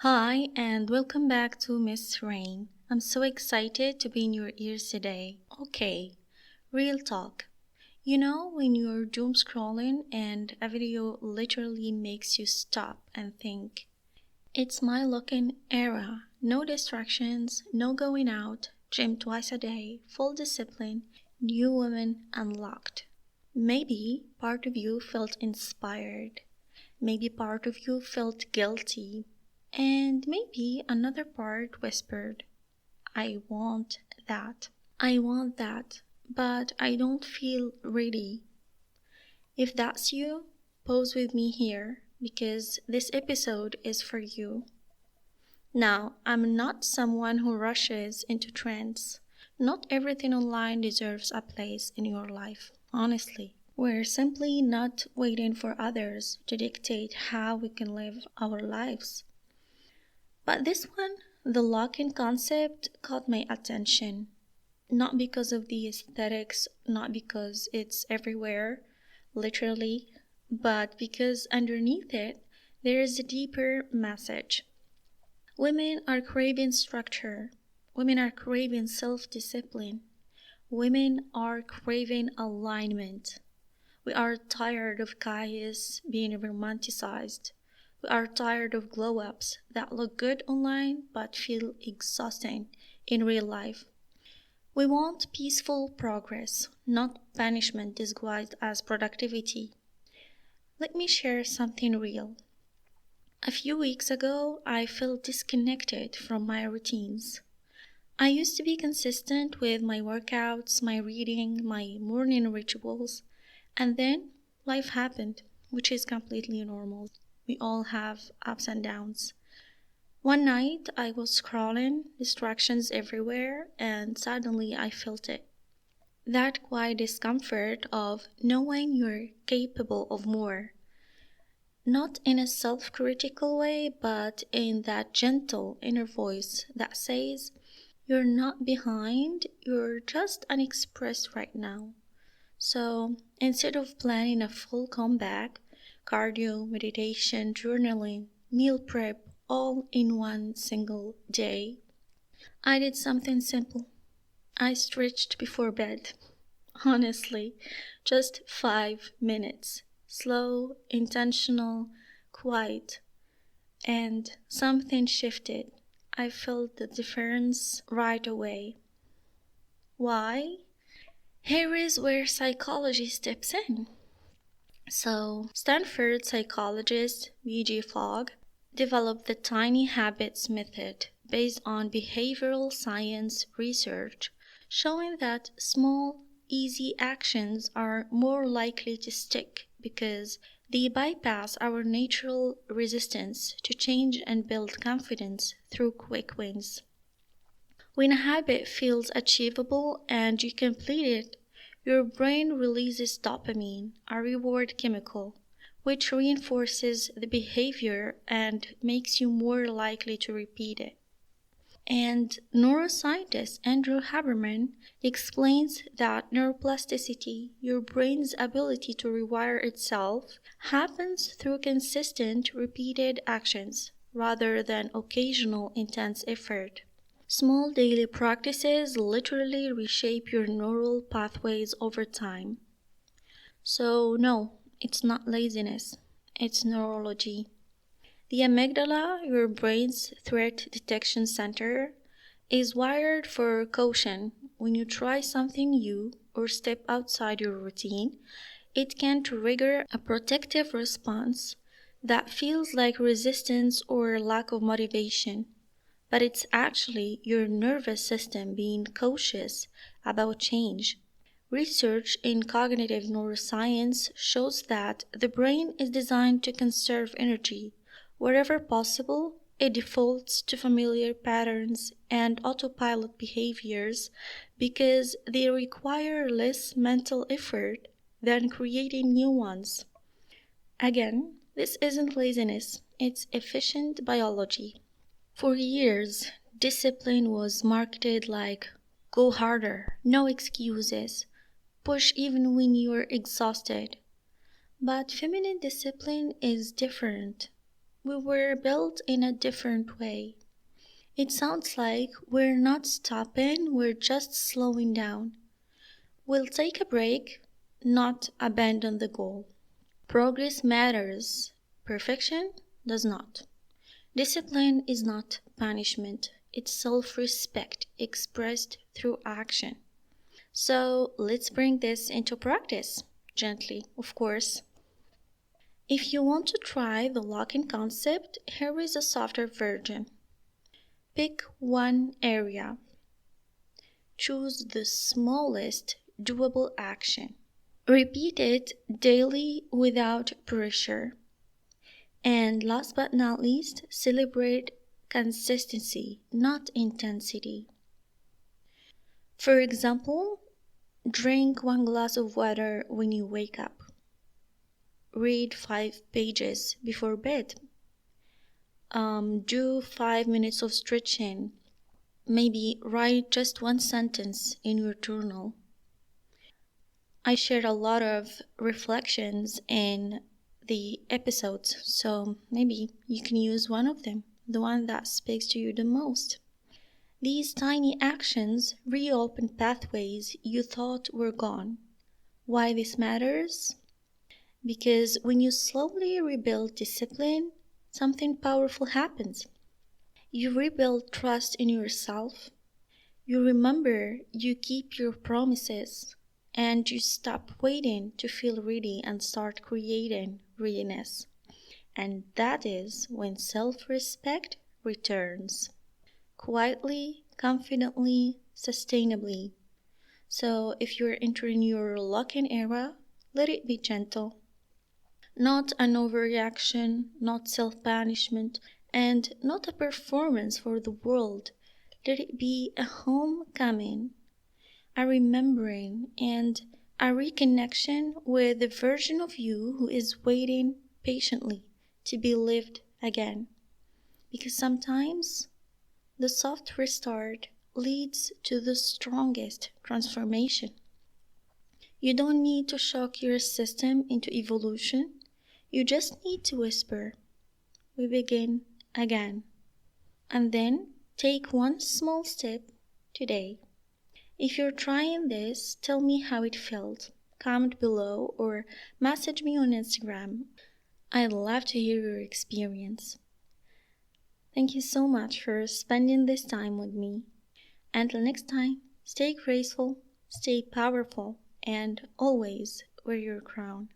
Hi, and welcome back to Miss Rain. I'm so excited to be in your ears today. Okay, real talk. When you're doom scrolling and a video literally makes you stop and think, it's my looking era. No distractions, no going out, gym twice a day, full discipline, new woman unlocked. Maybe part of you felt inspired. Maybe part of you felt guilty. And maybe another part whispered, I want that. I want that, but I don't feel ready. If that's you, pause with me here because this episode is for you. Now, I'm not someone who rushes into trends. Not everything online deserves a place in your life, honestly. We're simply not waiting for others to dictate how we can live our lives. But this one, the lock-in concept, caught my attention. Not because of the aesthetics, not because it's everywhere, literally, but because underneath it, there is a deeper message. Women are craving structure. Women are craving self-discipline. Women are craving alignment. We are tired of chaos being romanticized. We are tired of glow ups that look good online but feel exhausting in real life. We want peaceful progress, not punishment disguised as productivity. Let me share something real. A few weeks ago, I felt disconnected from my routines. I used to be consistent with my workouts, my reading, my morning rituals, and then life happened, which is completely normal. We all have ups and downs. One night I was scrolling, distractions everywhere, and suddenly I felt it. That quiet discomfort of knowing you're capable of more. Not in a self critical way, but in that gentle inner voice that says, you're not behind, you're just unexpressed right now. So instead of planning a full comeback, cardio, meditation, journaling, meal prep, all in one single day, I did something simple. I stretched before bed. Honestly, just 5 minutes. Slow, intentional, quiet, and something shifted. I felt the difference right away. Why? Here is where psychology steps in. So, Stanford psychologist B.G. Fogg developed the tiny habits method based on behavioral science research, showing that small, easy actions are more likely to stick because they bypass our natural resistance to change and build confidence through quick wins. When a habit feels achievable and you complete it, your brain releases dopamine, a reward chemical, which reinforces the behavior and makes you more likely to repeat it. And neuroscientist Andrew Haberman explains that neuroplasticity, your brain's ability to rewire itself, happens through consistent, repeated actions rather than occasional intense effort. Small daily practices literally reshape your neural pathways over time. So, no, it's not laziness, it's neurology. The amygdala, your brain's threat detection center, is wired for caution. When you try something new or step outside your routine, it can trigger a protective response that feels like resistance or lack of motivation. But it's actually your nervous system being cautious about change. Research in cognitive neuroscience shows that the brain is designed to conserve energy. Wherever possible, it defaults to familiar patterns and autopilot behaviors because they require less mental effort than creating new ones. Again, this isn't laziness, it's efficient biology. For years, discipline was marketed like go harder, no excuses, push even when you're exhausted. But feminine discipline is different. We were built in a different way. It sounds like we're not stopping, we're just slowing down. We'll take a break, not abandon the goal. Progress matters, perfection does not. Discipline is not punishment, it's self respect expressed through action. So let's bring this into practice, gently, of course. If you want to try the lock in concept, here is a softer version. Pick one area. Choose the smallest doable action. Repeat it daily without pressure. And last but not least, celebrate consistency, not intensity. For example, drink 1 glass of water when you wake up. Read 5 pages before bed. Do 5 minutes of stretching. Maybe write just one sentence in your journal. I shared a lot of reflections in the episodes, so maybe you can use one of them, the one that speaks to you the most. These tiny actions reopen pathways you thought were gone. Why this matters? Because when you slowly rebuild discipline, something powerful happens. You rebuild trust in yourself. You remember you keep your promises, and you stop waiting to feel ready and start creating readiness. And that is when self-respect returns. Quietly, confidently, sustainably. So if you're entering your lock-in era, let it be gentle. Not an overreaction, not self-punishment, and not a performance for the world. Let it be a homecoming, a remembering, and a reconnection with the version of you who is waiting patiently to be lived again. Because sometimes the soft restart leads to the strongest transformation. You don't need to shock your system into evolution. You just need to whisper, we begin again. And then take one small step today. If you're trying this, tell me how it felt. Comment below or message me on Instagram. I'd love to hear your experience. Thank you so much for spending this time with me. Until next time, stay graceful, stay powerful, and always wear your crown.